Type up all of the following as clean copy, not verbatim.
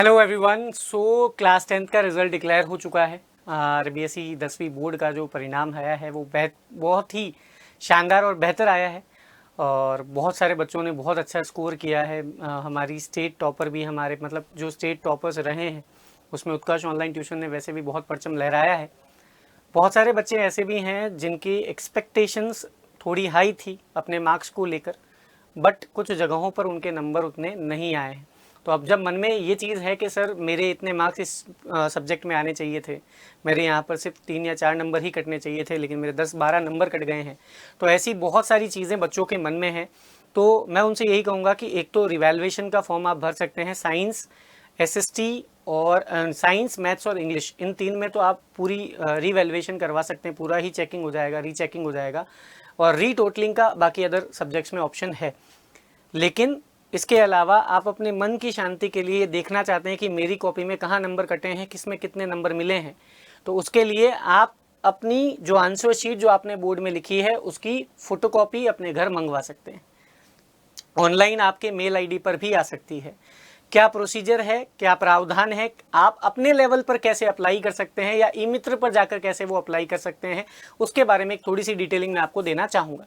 Hello everyone. Class 10th का result declare हो चुका है। आरबीएसई 10वीं बोर्ड का जो परिणाम आया है वो बहुत ही शानदार और बेहतर आया है और बहुत सारे बच्चों ने बहुत अच्छा स्कोर किया है। हमारी स्टेट टॉपर भी हमारे जो स्टेट टॉपर्स रहे हैं उसमें उत्कर्ष ऑनलाइन ट्यूशन ने वैसे भी बहुत परचम लहराया है। बहुत सारे बच्चे ऐसे भी हैं जिनकी एक्सपेक्टेशंस थोड़ी हाई थी अपने मार्क्स को लेकर, बट कुछ जगहों पर उनके नंबर उतने नहीं आए हैं। तो अब जब मन में ये चीज़ है कि सर मेरे इतने मार्क्स इस सब्जेक्ट में आने चाहिए थे, मेरे यहाँ पर सिर्फ 3 या 4 नंबर ही कटने चाहिए थे, लेकिन मेरे 10-12 नंबर कट गए हैं। तो ऐसी बहुत सारी चीज़ें बच्चों के मन में हैं। तो मैं उनसे यही कहूँगा कि एक तो रिवैल्यूएशन का फॉर्म आप भर सकते हैं। साइंस, एसएसटी और साइंस, मैथ्स और इंग्लिश, इन 3 में तो आप पूरी रिवैल्यूएशन करवा सकते हैं। पूरा ही चेकिंग हो जाएगा, रीचेकिंग हो जाएगा और रीटोटलिंग का बाकी अदर सब्जेक्ट्स में ऑप्शन है। लेकिन इसके अलावा आप अपने मन की शांति के लिए देखना चाहते हैं कि मेरी कॉपी में कहाँ नंबर कटे हैं, किस में कितने नंबर मिले हैं, तो उसके लिए आप अपनी जो आंसर शीट जो आपने बोर्ड में लिखी है उसकी फोटोकॉपी अपने घर मंगवा सकते हैं। ऑनलाइन आपके मेल आईडी पर भी आ सकती है। क्या प्रोसीजर है, क्या प्रावधान है, आप अपने लेवल पर कैसे अप्लाई कर सकते हैं या ई मित्र पर जाकर कैसे वो अप्लाई कर सकते हैं, उसके बारे में थोड़ी सी डिटेलिंग मैं आपको देना चाहूँगा।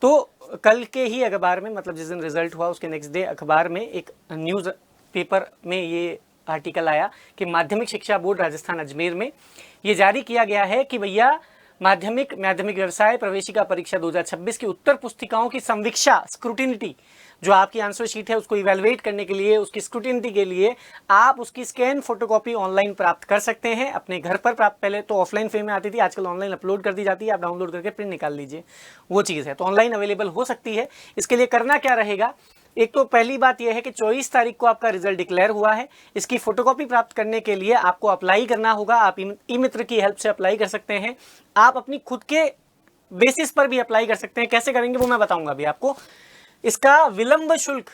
तो कल के ही अखबार में, जिस दिन रिजल्ट हुआ उसके नेक्स्ट डे अखबार में एक न्यूज़ पेपर में ये आर्टिकल आया कि माध्यमिक शिक्षा बोर्ड राजस्थान अजमेर में ये जारी किया गया है कि भैया माध्यमिक व्यवसाय प्रवेशिका परीक्षा 2026 की उत्तर पुस्तिकाओं की संवीक्षा, स्क्रूटिनिटी, जो आपकी आंसर शीट है उसको इवैल्यूएट करने के लिए, उसकी स्क्रूटिनिटी के लिए आप उसकी स्कैन फोटोकॉपी ऑनलाइन प्राप्त कर सकते हैं अपने घर पर प्राप्त। पहले तो ऑफलाइन फॉर्म में आती थी, आजकल ऑनलाइन अपलोड कर दी जाती है, आप डाउनलोड करके प्रिंट निकाल लीजिए, वो चीज़ है। तो ऑनलाइन अवेलेबल हो सकती है। इसके लिए करना क्या रहेगा, एक तो पहली बात यह है कि 24 तारीख को आपका रिजल्ट डिक्लेयर हुआ है। इसकी फोटोकॉपी प्राप्त करने के लिए आपको अप्लाई करना होगा। आप ई मित्र की हेल्प से अप्लाई कर सकते हैं। आप अपनी खुद के बेसिस पर भी अप्लाई कर सकते हैं। कैसे करेंगे वो मैं बताऊंगा अभी आपको। इसका विलंब शुल्क,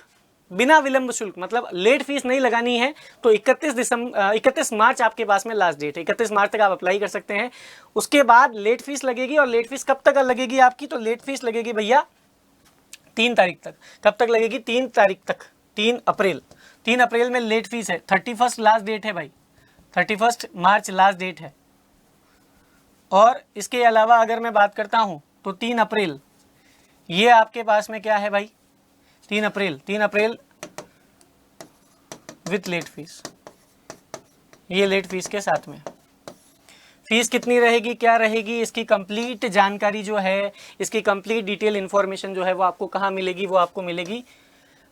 बिना विलंब शुल्क लेट फीस नहीं लगानी है। तो 31 मार्च आपके पास में लास्ट डेट है। 31 मार्च तक आप अप्लाई कर सकते हैं। उसके बाद लेट फीस लगेगी और लेट फीस कब तक लगेगी आपकी, तो लेट फीस लगेगी भैया 3 तारीख तक। कब तक लगेगी, 3 तारीख तक, 3 अप्रैल में लेट फीस है। 31 लास्ट डेट है भाई, 31 मार्च लास्ट डेट है। और इसके अलावा अगर मैं बात करता हूं तो 3 अप्रैल ये आपके पास में क्या है भाई, 3 अप्रैल विथ लेट फीस, ये लेट फीस के साथ में। फीस कितनी रहेगी, क्या रहेगी, इसकी कंप्लीट जानकारी जो है, इसकी कंप्लीट डिटेल इन्फॉर्मेशन जो है वो आपको कहाँ मिलेगी, वो आपको मिलेगी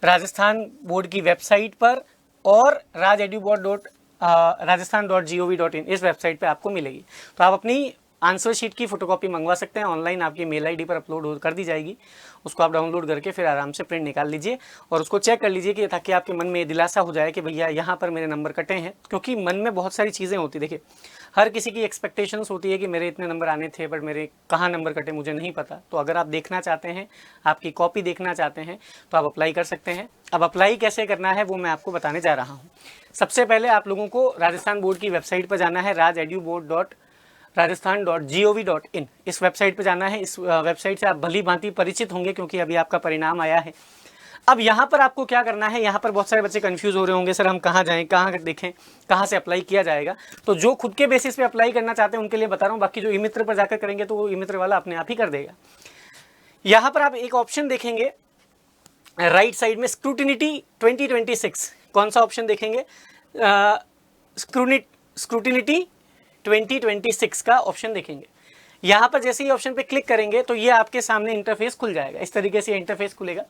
राजस्थान बोर्ड की वेबसाइट पर और rajeduboard.rajasthan.gov.in इस वेबसाइट पे आपको मिलेगी। तो आप अपनी आंसर शीट की फोटोकॉपी मंगवा सकते हैं। ऑनलाइन आपकी मेल आईडी पर अपलोड कर दी जाएगी। उसको आप डाउनलोड करके फिर आराम से प्रिंट निकाल लीजिए और उसको चेक कर लीजिए कि ताकि आपके मन में दिलासा हो जाए कि भैया यहाँ पर मेरे नंबर कटे हैं। क्योंकि मन में बहुत सारी चीज़ें होती, देखिए हर किसी की एक्सपेक्टेशंस होती है कि मेरे इतने नंबर आने थे बट मेरे कहाँ नंबर कटे मुझे नहीं पता। तो अगर आप देखना चाहते हैं, आपकी कॉपी देखना चाहते हैं, तो आप अप्लाई कर सकते हैं। अब अप्लाई कैसे करना है वो मैं आपको बताने जा रहा हूँ। सबसे पहले आप लोगों को राजस्थान बोर्ड की वेबसाइट पर जाना है, rajeduboard.rajasthan.gov.in इस वेबसाइट पर जाना है। इस वेबसाइट से आप भली भांति परिचित होंगे क्योंकि अभी आपका परिणाम आया है। अब यहाँ पर आपको क्या करना है, यहाँ पर बहुत सारे बच्चे कंफ्यूज हो रहे होंगे, सर हम कहाँ जाएं, कहाँ देखें, कहाँ से अप्लाई किया जाएगा। तो जो खुद के बेसिस पे अप्लाई करना चाहते हैं उनके लिए बता रहा हूँ, बाकी जो ई मित्र पर जाकर करेंगे तो वो ई मित्र वाला अपने आप ही कर देगा। यहाँ पर आप एक ऑप्शन देखेंगे राइट साइड में, स्क्रूटिनिटी 2026, कौन सा ऑप्शन देखेंगे, स्क्रूटिनिटी 2026 का ऑप्शन देखेंगे। यहाँ पर जैसे ही ऑप्शन पे क्लिक करेंगे तो ये आपके सामने इंटरफेस खुल जाएगा। इस तरीके से इंटरफेस खुलेगा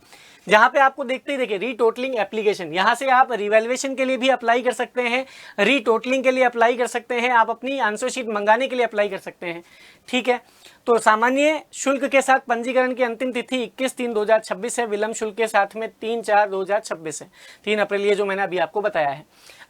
जहाँ पे आपको देखते ही देखिए रीटोटलिंग एप्लीकेशन। यहाँ से आप रिवैल्यूएशन के लिए भी अप्लाई कर सकते हैं, रीटोटलिंग के लिए अप्लाई कर सकते हैं, आप अपनी आंसर शीट मंगाने के लिए अप्लाई कर सकते हैं। ठीक है, तो सामान्य शुल्क के साथ पंजीकरण की अंतिम तिथि 21/3/2026 है। विलंब शुल्क के साथ में 3/4/2026 है, 3 अप्रैल, ये जो मैंने अभी आपको बताया है।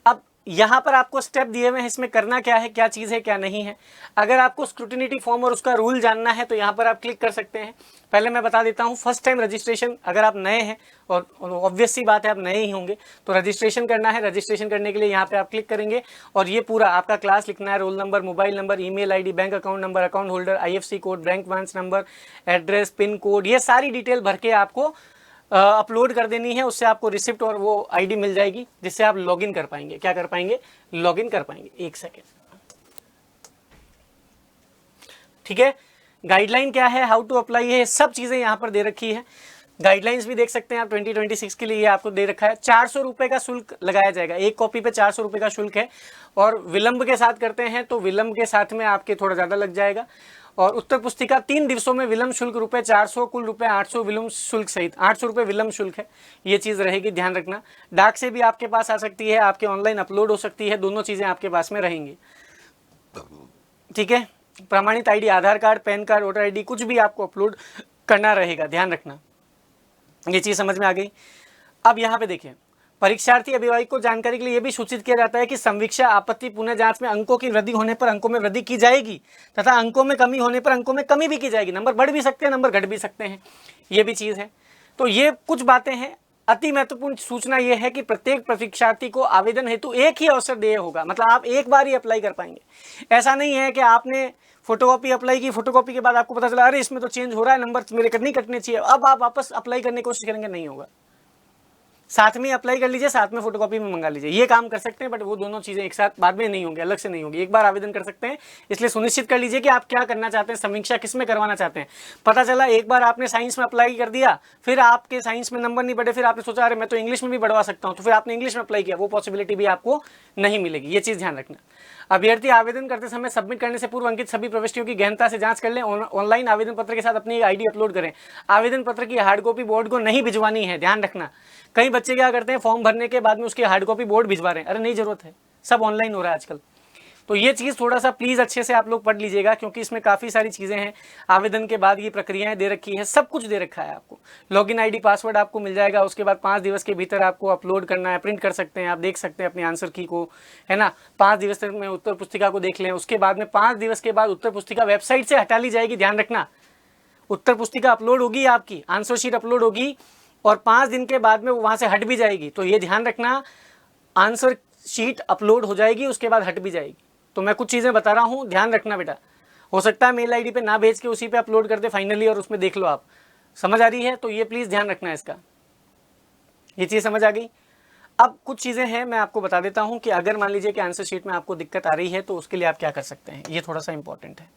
अब यहाँ पर आपको स्टेप दिए हुए हैं, इसमें करना क्या है, क्या चीज़ है, क्या नहीं है। अगर आपको स्क्रूटिनिटी फॉर्म और उसका रूल जानना है तो यहाँ पर आप क्लिक कर सकते हैं। पहले मैं बता देता हूँ, फर्स्ट टाइम रजिस्ट्रेशन, अगर आप नए हैं और ऑब्वियस सी बात है आप नए ही होंगे तो रजिस्ट्रेशन करना है। रजिस्ट्रेशन करने के लिए यहाँ पे आप क्लिक करेंगे और ये पूरा आपका क्लास लिखना है, roll number, mobile number, email ID, bank account number, account holder, IFSC code, bank branch number, address, pin code, ये सारी डिटेल भर के आपको अपलोड कर देनी है, उससे आपको रिसिप्ट और वो आईडी मिल जाएगी जिससे आप लॉगिन कर पाएंगे। क्या कर पाएंगे? लॉगिन कर पाएंगे। एक सेकेंड, ठीक है। गाइडलाइन क्या है, हाउ टू अप्लाई है, सब चीज़ें यहाँ पर दे रखी है। गाइडलाइंस भी देख सकते हैं आप 2026 के लिए, ये आपको दे रखा है। 400 रुपये का शुल्क लगाया जाएगा, एक कॉपी पे 400 रुपये का शुल्क है। और विलंब के साथ करते हैं तो विलंब के साथ में आपके थोड़ा ज़्यादा लग जाएगा। और उत्तर पुस्तिका 3 दिवसों में विलंब शुल्क रुपये 400, कुल रुपये 800 विलंब शुल्क सहित 800 रुपये विलंब शुल्क है। ये चीज़ रहेगी, ध्यान रखना। डाक से भी आपके पास आ सकती है, आपके ऑनलाइन अपलोड हो सकती है, दोनों चीज़ें आपके पास में रहेंगी, ठीक है। प्रमाणित ID, Aadhaar card, PAN card, voter ID, कुछ भी आपको अपलोड करना रहेगा, ध्यान रखना। ये चीज़ समझ में आ गई। अब यहाँ पे देखिए, परीक्षार्थी अभिभावक को जानकारी के लिए यह भी सूचित किया जाता है कि संवीक्षा आपत्ति पुनः जांच में अंकों की वृद्धि होने पर अंकों में वृद्धि की जाएगी तथा अंकों में कमी होने पर अंकों में कमी भी की जाएगी। नंबर बढ़ भी सकते हैं, नंबर घट भी सकते हैं, ये भी चीज़ है। तो ये कुछ बातें हैं। अति महत्वपूर्ण सूचना यह है कि प्रत्येक परीक्षार्थी को आवेदन हेतु एक ही अवसर देय होगा, मतलब आप एक बार ही अप्लाई कर पाएंगे। ऐसा नहीं है कि आपने फोटोकॉपी अप्लाई की, फोटोकॉपी के बाद आपको पता चला अरे इसमें तो चेंज हो रहा है, नंबर मेरे नहीं कटने चाहिए, अब आप वापस अप्लाई करने की कोशिश करेंगे, नहीं होगा। साथ में अप्लाई कर लीजिए, साथ में फोटोकॉपी में मंगा लीजिए, ये काम कर सकते हैं। बट वो दोनों चीज़ें एक साथ बाद में नहीं होंगी, अलग से नहीं होगी, एक बार आवेदन कर सकते हैं। इसलिए सुनिश्चित कर लीजिए कि आप क्या करना चाहते हैं, समीक्षा किस में करवाना चाहते हैं। पता चला एक बार आपने साइंस में अप्लाई कर दिया, फिर आपके साइंस में नंबर नहीं बढ़े, फिर आपने सोचा अरे मैं तो इंग्लिश में भी बढ़वा सकता हूँ, तो फिर आपने इंग्लिश में अप्लाई किया, वो पॉसिबिलिटी भी आपको नहीं मिलेगी। ये चीज़ ध्यान रखना। अभ्यर्थी आवेदन करते समय सबमिट करने से पूर्व अंकित सभी प्रविष्टियों की गहनता से जांच कर लें। ऑनलाइन आवेदन पत्र के साथ अपनी आईडी अपलोड करें। आवेदन पत्र की हार्ड कॉपी बोर्ड को नहीं भिजवानी है, ध्यान रखना। कई बच्चे क्या करते हैं, फॉर्म भरने के बाद में उसकी हार्ड कॉपी बोर्ड भिजवा रहे हैं, अरे नहीं जरूरत है, सब ऑनलाइन हो रहा है आजकल। तो ये चीज़ थोड़ा सा प्लीज़ अच्छे से आप लोग पढ़ लीजिएगा, क्योंकि इसमें काफ़ी सारी चीज़ें हैं। आवेदन के बाद ये प्रक्रियाएं दे रखी है, सब कुछ दे रखा है आपको। लॉगिन आईडी पासवर्ड आपको मिल जाएगा, उसके बाद 5 दिवस के भीतर आपको अपलोड करना है, प्रिंट कर सकते हैं, आप देख सकते हैं अपने आंसर की को, है ना। 5 दिवस तक में उत्तर पुस्तिका को देख लें, उसके बाद में 5 दिवस के बाद उत्तर पुस्तिका वेबसाइट से हटा ली जाएगी, ध्यान रखना। उत्तर पुस्तिका अपलोड होगी, आपकी आंसर शीट अपलोड होगी और 5 दिन के बाद में वो वहाँ से हट भी जाएगी। तो ये ध्यान रखना, आंसर शीट अपलोड हो जाएगी, उसके बाद हट भी जाएगी। तो मैं कुछ चीज़ें बता रहा हूँ, ध्यान रखना बेटा। हो सकता है मेल आईडी पे ना भेज के उसी पे अपलोड कर दे फाइनली और उसमें देख लो आप, समझ आ रही है। तो ये प्लीज़ ध्यान रखना है इसका, ये चीज़ समझ आ गई। अब कुछ चीज़ें हैं मैं आपको बता देता हूँ कि अगर मान लीजिए कि आंसर शीट में आपको दिक्कत आ रही है तो उसके लिए आप क्या कर सकते हैं, ये थोड़ा सा इंपॉर्टेंट है।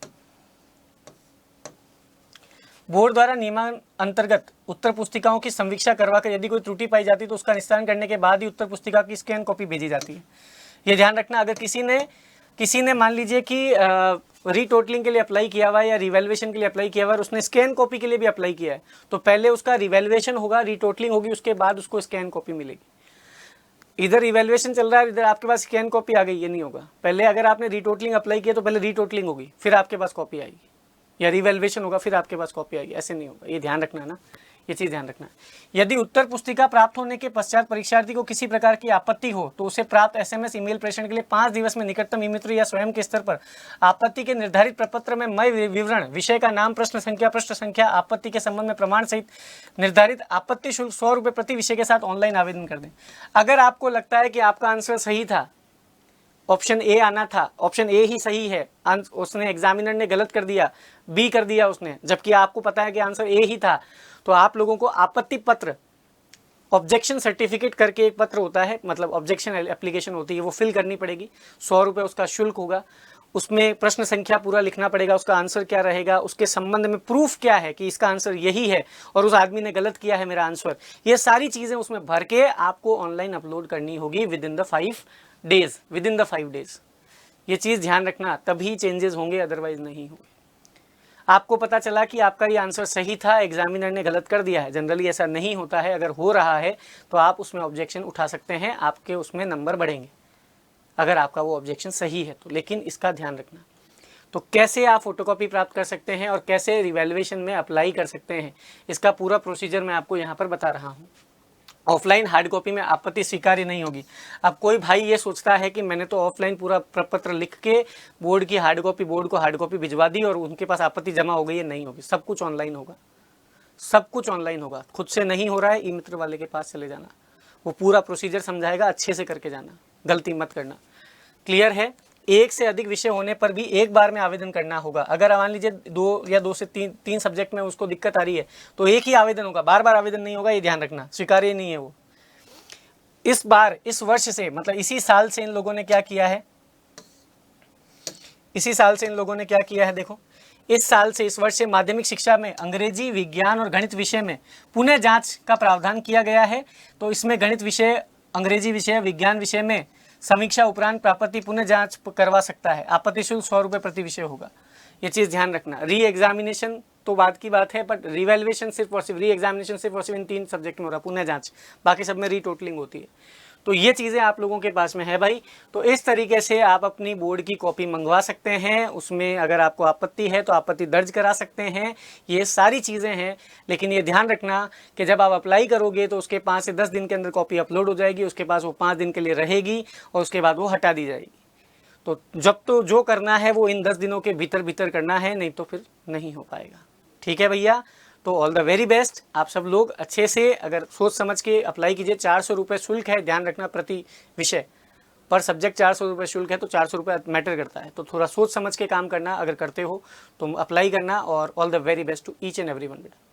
बोर्ड द्वारा नियमान अंतर्गत उत्तर पुस्तिकाओं की समीक्षा करवाकर यदि कोई त्रुटि पाई जाती है तो उसका निस्तारण करने के बाद ही उत्तर पुस्तिका की स्कैन कॉपी भेजी जाती है। ये ध्यान रखना। अगर किसी ने मान लीजिए कि रीटोटलिंग के लिए अप्लाई किया हुआ है या रिवैल्यूएशन के लिए अप्लाई किया हुआ है, उसने स्कैन कॉपी के लिए भी अप्लाई किया है, तो पहले उसका रिवैल्यूएशन होगा, रीटोटलिंग होगी, उसके बाद उसको स्कैन कॉपी मिलेगी। इधर रिवैल्यूएशन चल रहा है, इधर आपके पास स्कैन कॉपी आ गई, ये नहीं होगा। पहले अगर आपने रीटोटलिंग अप्लाई किया तो पहले रीटोटलिंग होगी, फिर आपके पास कॉपी आएगी, या रिवैल्यूएशन होगा फिर आपके पास कॉपी आएगी, ऐसे नहीं होगा। ये ध्यान रखना है ना, ये चीज़ ध्यान रखना। यदि उत्तर पुस्तिका प्राप्त होने के पश्चात परीक्षार्थी को किसी प्रकार की आपत्ति हो तो उसे प्राप्त SMS ईमेल प्रेषण के लिए 5 दिवस में निकटतम ई-मित्र या स्वयं के स्तर पर आपत्ति के निर्धारित प्रपत्र में मय विवरण, विषय का नाम, प्रश्न संख्या, आपत्ति के संबंध में प्रमाण सहित निर्धारित आपत्ति शुल्क 100 रुपये प्रति विषय के साथ ऑनलाइन आवेदन कर दें। अगर आपको लगता है कि आपका आंसर सही था, ऑप्शन ए आना था, ऑप्शन ए ही सही है, उसने एग्जामिनर ने गलत कर दिया, बी कर दिया उसने, जबकि आपको पता है कि आंसर ए ही था, तो आप लोगों को आपत्ति पत्र, ऑब्जेक्शन सर्टिफिकेट करके एक पत्र होता है, मतलब ऑब्जेक्शन एप्लीकेशन होती है, वो फिल करनी पड़ेगी। 100 रुपये उसका शुल्क होगा। उसमें प्रश्न संख्या पूरा लिखना पड़ेगा, उसका आंसर क्या रहेगा, उसके संबंध में प्रूफ क्या है कि इसका आंसर यही है और उस आदमी ने गलत किया है मेरा आंसर, ये सारी चीज़ें उसमें भर के आपको ऑनलाइन अपलोड करनी होगी विद इन द 5 डेज। ये चीज़ ध्यान रखना, तभी चेंजेस होंगे, अदरवाइज नहीं होंगे। आपको पता चला कि आपका ये आंसर सही था, एग्जामिनर ने गलत कर दिया है, जनरली ऐसा नहीं होता है। अगर हो रहा है तो आप उसमें ऑब्जेक्शन उठा सकते हैं, आपके उसमें नंबर बढ़ेंगे अगर आपका वो ऑब्जेक्शन सही है तो। लेकिन इसका ध्यान रखना। तो कैसे आप फोटोकॉपी प्राप्त कर सकते हैं और कैसे रिवैल्यूएशन में अप्लाई कर सकते हैं, इसका पूरा प्रोसीजर मैं आपको यहाँ पर बता रहा हूँ। ऑफलाइन हार्ड कॉपी में आपत्ति स्वीकार्य नहीं होगी। अब कोई भाई ये सोचता है कि मैंने तो ऑफलाइन पूरा प्रपत्र लिख के बोर्ड की हार्ड कॉपी, बोर्ड को हार्ड कॉपी भिजवा दी और उनके पास आपत्ति जमा हो गई, ये नहीं होगी। सब कुछ ऑनलाइन होगा, सब कुछ ऑनलाइन होगा। खुद से नहीं हो रहा है, ई मित्र वाले के पास चले जाना, वो पूरा प्रोसीजर समझाएगा, अच्छे से करके जाना, गलती मत करना। क्लियर है? एक से अधिक विषय होने पर भी एक बार में आवेदन करना होगा। अगर मान लीजिए 2 या 2 से 3 सब्जेक्ट में उसको दिक्कत आ रही है तो एक ही आवेदन होगा, बार बार आवेदन नहीं होगा, ये ध्यान रखना, स्वीकार्य नहीं है वो। इस बार, इस वर्ष से, मतलब इसी साल से इन लोगों ने क्या किया है, इसी साल से इन लोगों ने क्या किया है, देखो इस साल से, इस वर्ष से माध्यमिक शिक्षा में अंग्रेजी, विज्ञान और गणित विषय में पुनः जांच का प्रावधान किया गया है। तो इसमें गणित विषय, अंग्रेजी विषय, विज्ञान विषय में समीक्षा उपरांत प्राप्ति पुनः जांच करवा सकता है। आपत्ति शुल्क 100 रुपये प्रति विषय होगा, ये चीज़ ध्यान रखना। री एग्जामिनेशन तो बाद की बात है, बट रिवैल्यूएशन सिर्फ और सिर्फ, री एग्जामिनेशन सिर्फ और सिर्फ इन 3 सब्जेक्ट में हो रहा है, पुनः जांच, बाकी सब में रीटोटलिंग होती है। तो ये चीज़ें आप लोगों के पास में है भाई। तो इस तरीके से आप अपनी बोर्ड की कॉपी मंगवा सकते हैं, उसमें अगर आपको आपत्ति है तो आपत्ति दर्ज करा सकते हैं, ये सारी चीज़ें हैं। लेकिन ये ध्यान रखना कि जब आप अप्लाई करोगे तो उसके 5 से 10 दिन के अंदर कॉपी अपलोड हो जाएगी, उसके पास वो 5 दिन के लिए रहेगी और उसके बाद वो हटा दी जाएगी। तो जब तो जो करना है वो इन 10 दिनों के भीतर भीतर करना है, नहीं तो फिर नहीं हो पाएगा। ठीक है भैया, तो ऑल द वेरी बेस्ट। आप सब लोग अच्छे से अगर सोच समझ के अप्लाई कीजिए। 400 रुपये शुल्क है, ध्यान रखना, प्रति विषय पर सब्जेक्ट 400 रुपये शुल्क है, तो 400 रुपये मैटर करता है। तो थोड़ा सोच समझ के काम करना, अगर करते हो तो अप्लाई करना। और all the very best to each and every one बेटा।